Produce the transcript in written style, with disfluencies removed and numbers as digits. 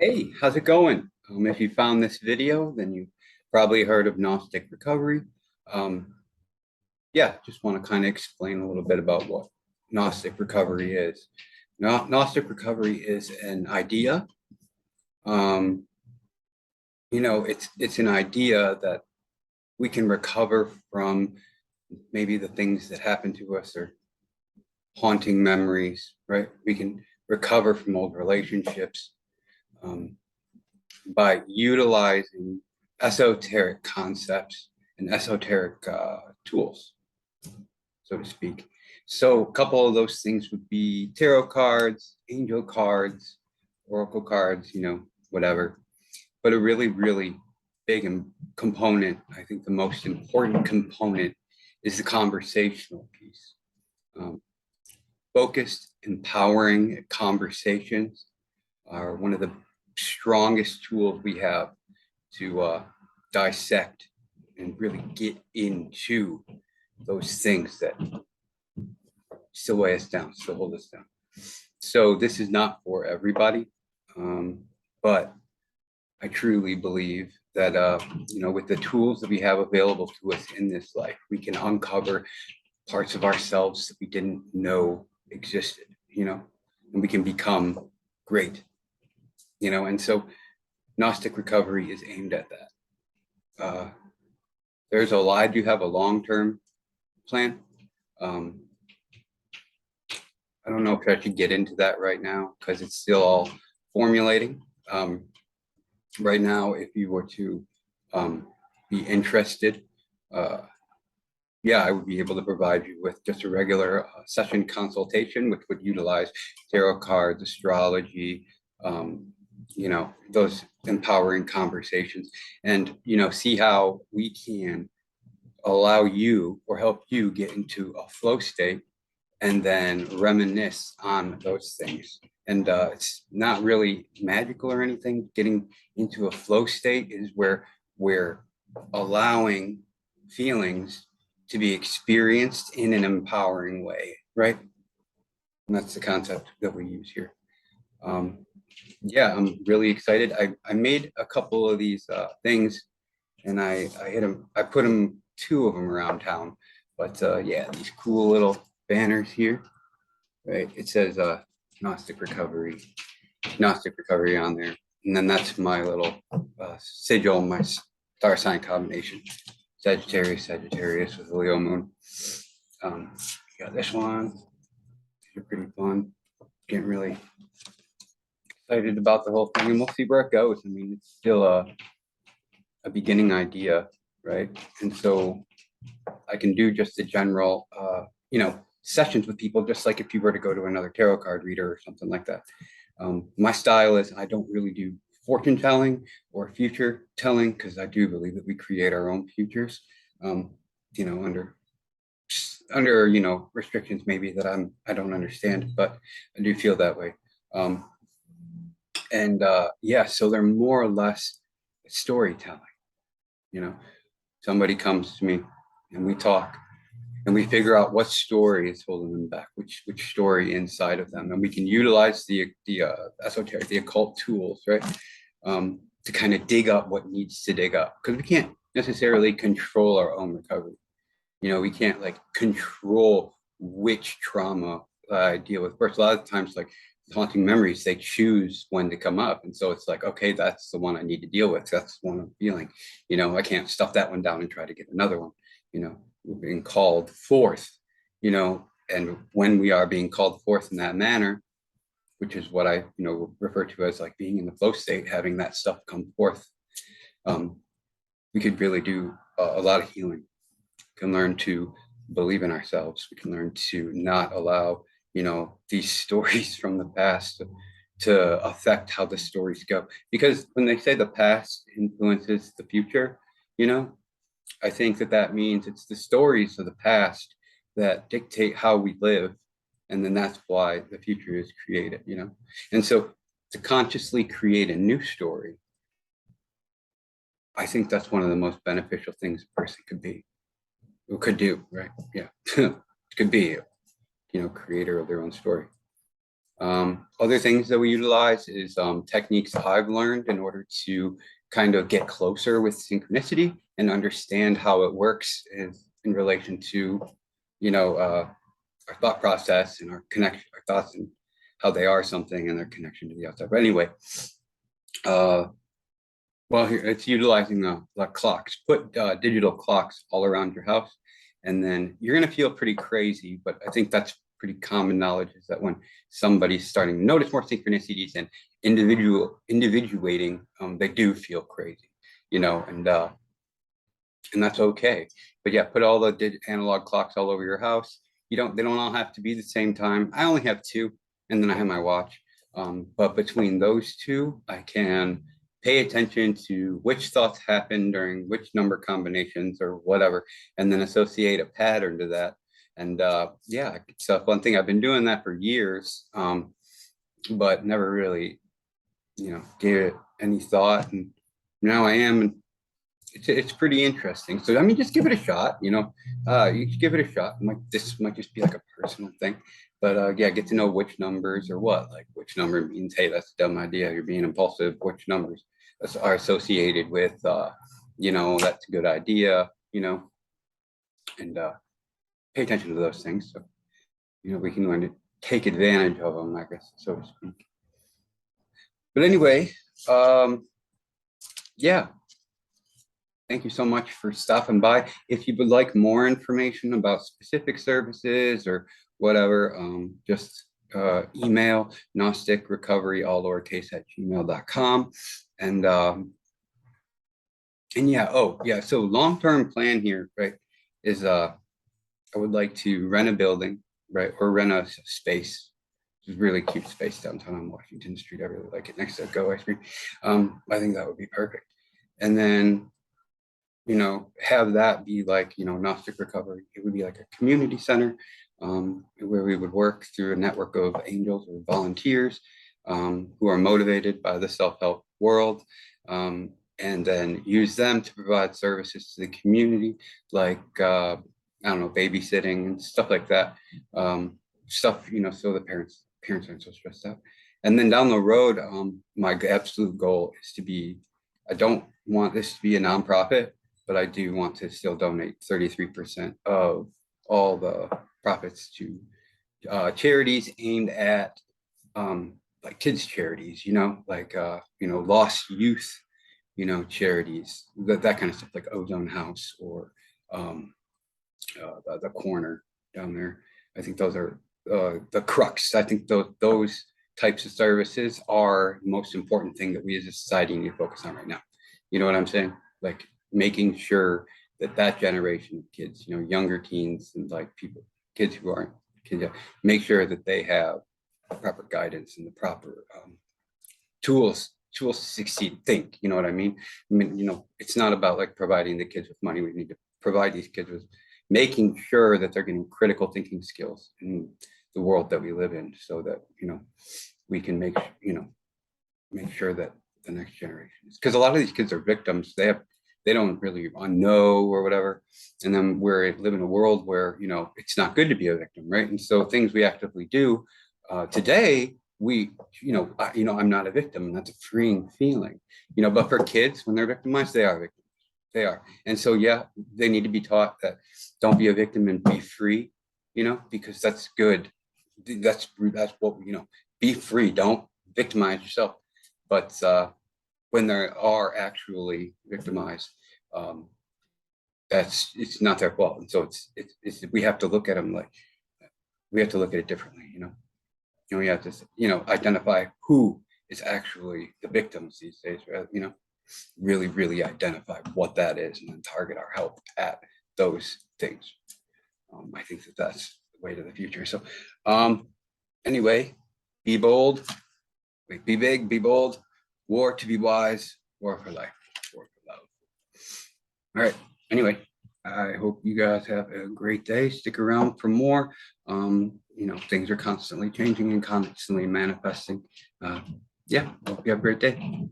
Hey, how's it going? If you found this video, then you probably heard of Gnostic recovery. Um, yeah, just want to kind of explain a little bit about what Gnostic recovery is. Gnostic recovery is an idea. Um, it's an idea that we can recover from maybe the things that happened to us or haunting memories, right? We can recover from old relationships. By utilizing esoteric concepts and esoteric tools, so to speak. So a couple of those things would be tarot cards, angel cards, oracle cards, whatever. But a really, really big component, I think the most important component is the conversational piece. Focused, empowering conversations are one of the strongest tools we have to dissect and really get into those things that still weigh us down, still hold us down. So this is not for everybody, but I truly believe that with the tools that we have available to us in this life, we can uncover parts of ourselves that we didn't know existed, and we can become great, and so Gnostic recovery is aimed at that. I do have a long-term plan. I don't know if I should get into that right now because it's still all formulating. Right now, if you were to be interested, I would be able to provide you with just a regular session consultation, which would utilize tarot cards, astrology, those empowering conversations, and see how we can allow you or help you get into a flow state and then reminisce on those things. And it's not really magical or anything. Getting into a flow state is where we're allowing feelings to be experienced in an empowering way, right? And that's the concept that we use here. I'm really excited. I made a couple of these things, and I put two of them around town. But these cool little banners here, right? It says Gnostic recovery on there, and then that's my little sigil, my star sign combination: Sagittarius with a Leo moon. Got this one. They're pretty fun. Getting really excited about the whole thing, and we'll see where it goes. I mean, it's still a beginning idea, right? And so I can do just a general, sessions with people, just like if you were to go to another tarot card reader or something like that. My style is I don't really do fortune telling or future telling, because I do believe that we create our own futures, under restrictions maybe that I don't understand, but I do feel that way. So they're more or less storytelling. Somebody comes to me and we talk and we figure out what story is holding them back, which story inside of them, and we can utilize the esoteric, the occult tools, right, to kind of dig up what needs to dig up, because we can't necessarily control our own recovery. We can't control which trauma I deal with first. A lot of times, like haunting memories, they choose when to come up, and so it's like, okay, that's the one I need to deal with. That's the one I'm feeling. I can't stuff that one down and try to get another one. We're being called forth, and when we are being called forth in that manner, which is what I refer to as like being in the flow state, having that stuff come forth, we could really do a lot of healing. We can learn to believe in ourselves. We can learn to not allow these stories from the past to affect how the stories go, because when they say the past influences the future, I think that means it's the stories of the past that dictate how we live. And then that's why the future is created, And so to consciously create a new story, I think that's one of the most beneficial things a person could be, or could do, right? Yeah, could be, creator of their own story. Other things that we utilize is techniques I've learned in order to kind of get closer with synchronicity and understand how it works in relation to, our thought process and our connection, our thoughts and how they are something and their connection to the outside. But anyway, well, here it's utilizing the clocks. Put digital clocks all around your house, and then you're going to feel pretty crazy. But I think that's pretty common knowledge, is that when somebody's starting to notice more synchronicities and individuating, they do feel crazy, and that's okay. But yeah, put all the analog clocks all over your house. They don't all have to be the same time. I only have two, and then I have my watch. But between those two, I can pay attention to which thoughts happen during which number combinations or whatever, and then associate a pattern to that. And yeah, it's a fun thing. I've been doing that for years, but never really, gave it any thought. And now I am, and it's pretty interesting. So I mean, just give it a shot. You should give it a shot. This might just be like a personal thing, but yeah, get to know which numbers or what. Like which number means, hey, that's a dumb idea, you're being impulsive. Which numbers are associated with, that's a good idea. And pay attention to those things. So we can learn to take advantage of them, I guess, so to speak. But anyway, yeah. Thank you so much for stopping by. If you would like more information about specific services or whatever, just email gnosticrecovery, all lowercase, @gmail.com. And yeah, so long-term plan here, right, is I would like to rent a building, right, or rent a space. It's a really cute space downtown on Washington Street. I really like it, next to Go Ice Cream. I think that would be perfect. And then have that be like, Gnostic Recovery. It would be like a community center where we would work through a network of angels or volunteers who are motivated by the self-help world, and then use them to provide services to the community, like, I don't know, babysitting and stuff like that. So the parents aren't so stressed out. And then down the road, my absolute goal is to be, I don't want this to be a nonprofit, but I do want to still donate 33% of all the profits to charities aimed at like kids charities, lost youth, charities, that kind of stuff, like Ozone House or the corner down there. I think those are the crux. I think those types of services are the most important thing that we as a society need to focus on right now. You know what I'm saying? Like making sure that generation of kids, younger teens and like kids who aren't kids, make sure that they have proper guidance and the proper tools to succeed. Think, you know what I mean? It's not about like providing the kids with money. We need to provide these kids with making sure that they're getting critical thinking skills in the world that we live in, so that we can make sure that the next generation, because a lot of these kids are victims. They don't really know or whatever, and then we live in a world where it's not good to be a victim, right? And so things we actively do today, I'm not a victim, and that's a freeing feeling, but for kids, when they're victimized, they are victims. They are. And so yeah, they need to be taught that don't be a victim and be free, because that's good. That's what be free, don't victimize yourself. But when they are actually victimized, it's not their fault. And so it's we have to look at them like, we have to look at it differently. We have to identify who is actually the victims these days, right? Really, really identify what that is, and then target our help at those things. I think that's the way to the future. So anyway, be bold, be big, be bold, war to be wise, war for life, war for love. All right, anyway, I hope you guys have a great day. Stick around for more. Things are constantly changing and constantly manifesting. Yeah, hope you have a great day.